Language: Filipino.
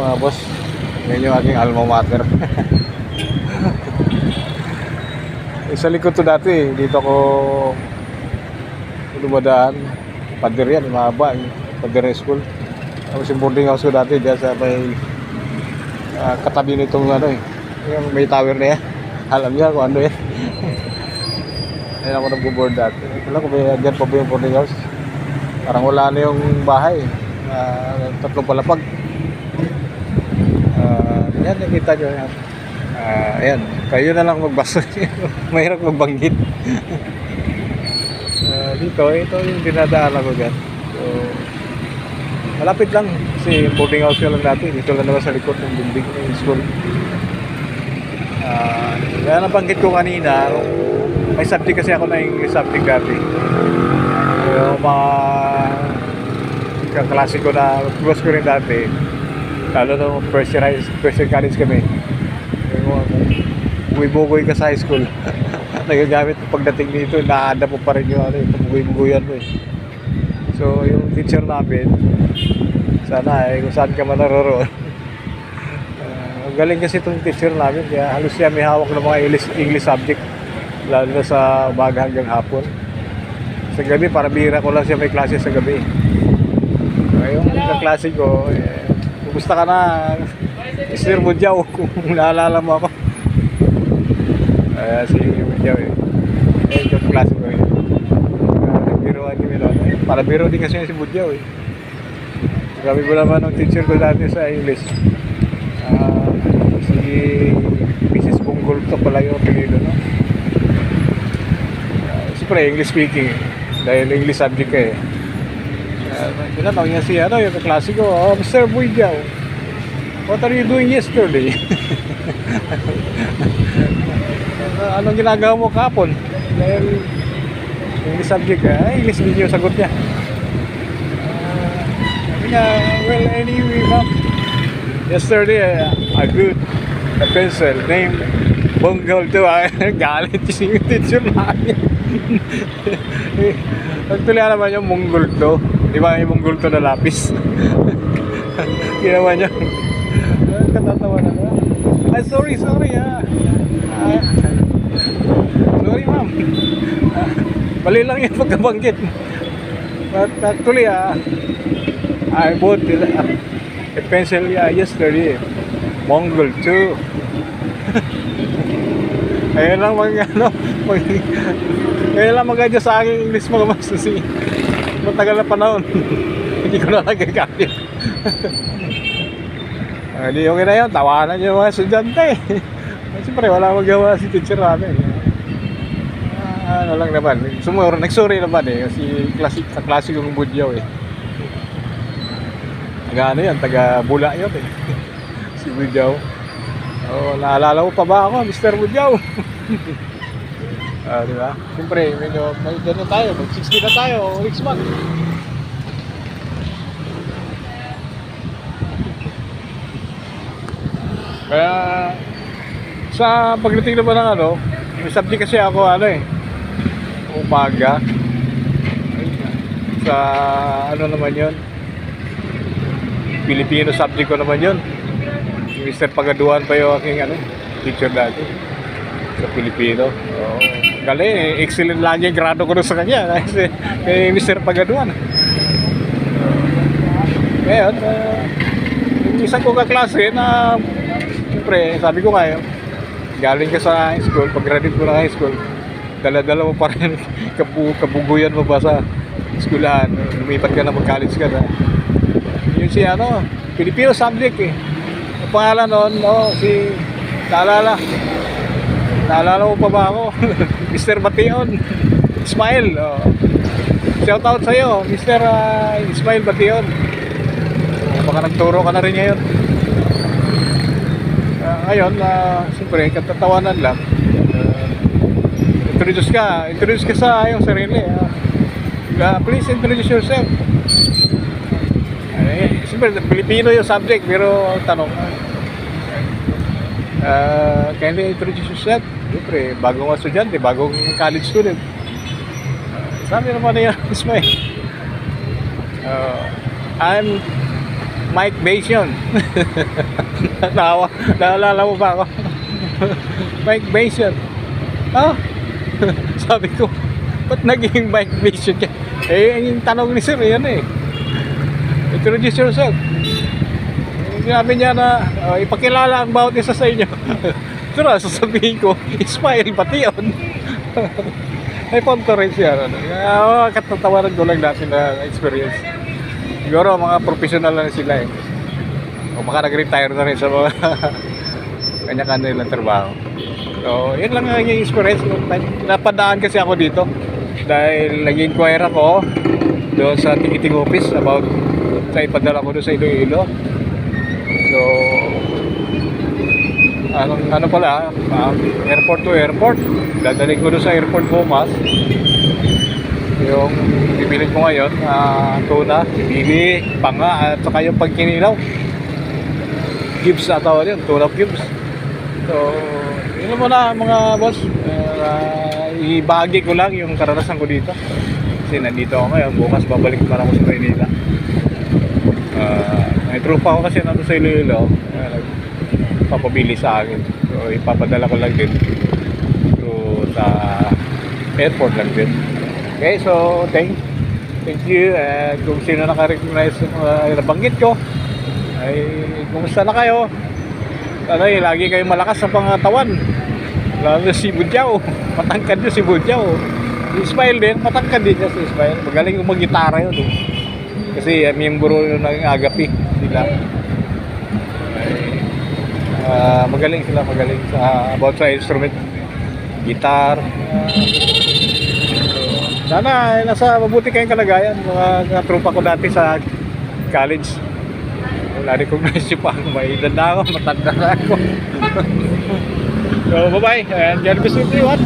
mga boss. Yan yung aking alma mater. Sa likod to dati, dito ako dumadaan. Pader yan, mahaba yung Pader School. Tapos yung boarding house ko dati, dyan sa may katabi nitong ano eh. Yung may tower na yan. Alam niya kung ano yan. Ayan ako nag-board dati. Alam ko ba dyan pa ba yung boarding house? Parang wala na yung bahay. Tatlong palapag. Yan, nakita nyo yan. Ayan, kayo na lang magbasa. Mahirap magbanggit. Dito, ito yung dinadaan ako dyan. So, malapit lang. Kasi boarding house ko lang dati. Dito lang naman sa likod ng building ng school. Kaya nabanggit ko kanina, may subject kasi ako na English subject dati. Yung mga kaklase ko na close ko rin dati. Lalo nung first year college kami. Bugoy-bugoy ka sa high school. Nagagamit pagdating dito, naada mo pa rin yung ano, bugoy-bugoyan mo eh. So, yung teacher namin, sana kung saan ka man naroroon. Galing kasi itong teacher namin, kaya halos siya may hawak ng mga English subject, lalo na sa umaga hanggang hapon. Sa gabi, para bihira ko lang siya may klase sa gabi. Yung kaklase ko, kumusta ka na? Mr. Budyaw, kung naalala mo ako. Si Budyaw eh. Yung klase ko eh. Nagbiroan kami doon. Para biro din kasi si Budyaw eh. Sabi ko naman ng teacher ko dati sa English. Si Mrs. Bunggol to pala yung apelido, no? Siyempre, English speaking eh. Dahil English subject ka eh. Tinatawag niya si ano, yung kaklase ko, Mr. Budyaw, what are you doing yesterday? Anong ginagawa mo kahapon? Dahil English subject ka, English din yung sagot niya. Sabi niya, well, anyway, ma'am, yesterday, I got a pencil named Bunggol to. Galit yung teacher namin. Actually, naman yung Bunggol to. Di ba yung Bunggol to na lapis? Ginawa niya. Katatawa na ba? Ay, sorry sorry ma'am. Mali lang yung pagkabanggit. But actually I bought a pencil yesterday. Mongol too. Ayun lang ngayon lang mag-adjust sa aking English mga mas kasi matagal na panahon. Hindi ko na nagagamit. Hindi okay na yun, tawanan niyo mga estudyante. Siyempre wala magawa si teacher namin. Ano lang naman, nagsuri naman eh, kasi klase kong Budyaw eh. Taga ano yan, taga Bula yun eh. Si Budyaw. Naalala mo pa ba ako, Mr. Budyaw? Diba? Siyempre, medyo may gano'n tayo, mag-60 na tayo, next month. Kaya sa pagdating naman ng ano, may subject kasi ako ano eh, umaga. Sa ano naman yun, Filipino subject ko naman yun. Mr. Pagaduan pa yung aking ano, teacher dati sa Filipino. Galing, excellent lang yung grado ko sa kanya kasi kay Mr. Pagaduan. Ngayon, yung isang ko kaklase na siyempre, sabi ko ngayon, galing ka sa high school, pag-graduate ko na high school, dala-dala mo pa rin kabuguyan mo ba sa eskwelahan, lumipat ka na mag-college ka na. Yun si ano, Filipino subject eh. Ang pangalan noon, si naalala mo pa ba ako? Mr. Bation Ismail. Shout out sa'yo, Mr. Ismail Bation. Baka nagturo ka na rin ngayon. Ngayon, siyempre, katatawanan lang. Introduce ka sa iyong sarili. Please introduce yourself. Siyempre, Filipino yung subject, pero tanong, can you introduce yourself? Siyempre, bagong estudyante, bagong college student. Sabi naman niya, Ismail, Mike Basion. Natawa. Naalala mo ba ako? Mike Basion. Ah, sabi ko, ba't naging Mike Basion ka? Eh, yung tanong ni Sir, yan eh. Introduce yourself. Sabi niya na, ipakilala ang bawat isa sa inyo. Sir, sasabihin ko, Ismail, pati yun. May punto rin siya. Katatawaran ko lang natin na experience. Siguro, mga professional na sila eh. O baka nag-retire na rin sa mga kanya-kanya nilang trabaho. So, yun lang ang experience. Napadaan kasi ako dito. Dahil nag-inquire ako doon sa ticketing office about sa ipadala ko doon sa Iloilo. So, ano pala, airport to airport. Dadaling ko doon sa airport bukas. Yung bibilin ko ngayon, tuna, bibili, panga, at saka yung pagkinilaw. Cubes na tawag yun, tuna cubes. So, yun muna mga boss. Ibahagi ko lang yung karanasan ko dito. Kasi nandito ako ngayon, bukas babalik pa ako sa Maynila. May trupa ko kasi nandito sa Iloilo. Papabili sa akin. So, ipapadala ko lang din to sa airport lang din. Okay, so thank you. Kung sino naka-recognize nabanggit ko, ay kumusta na kayo? Ano eh, lagi kayong malakas sa pangatawan. Lalo si Budyaw. Matangkad yun si Budyaw. Si Ismail din, matangkad din siya si Ismail. Magaling yung mag-gitara yun. Kasi miyembro yun ng Agapi sila. Magaling sila, magaling sa about sa instrument, gitar. Sana nasa mabuti kayong kalagayan, mga tropa ko dati sa college. Wala recognize nyo pa, may edad na ako, matanda na ako. So bye bye and God bless everyone.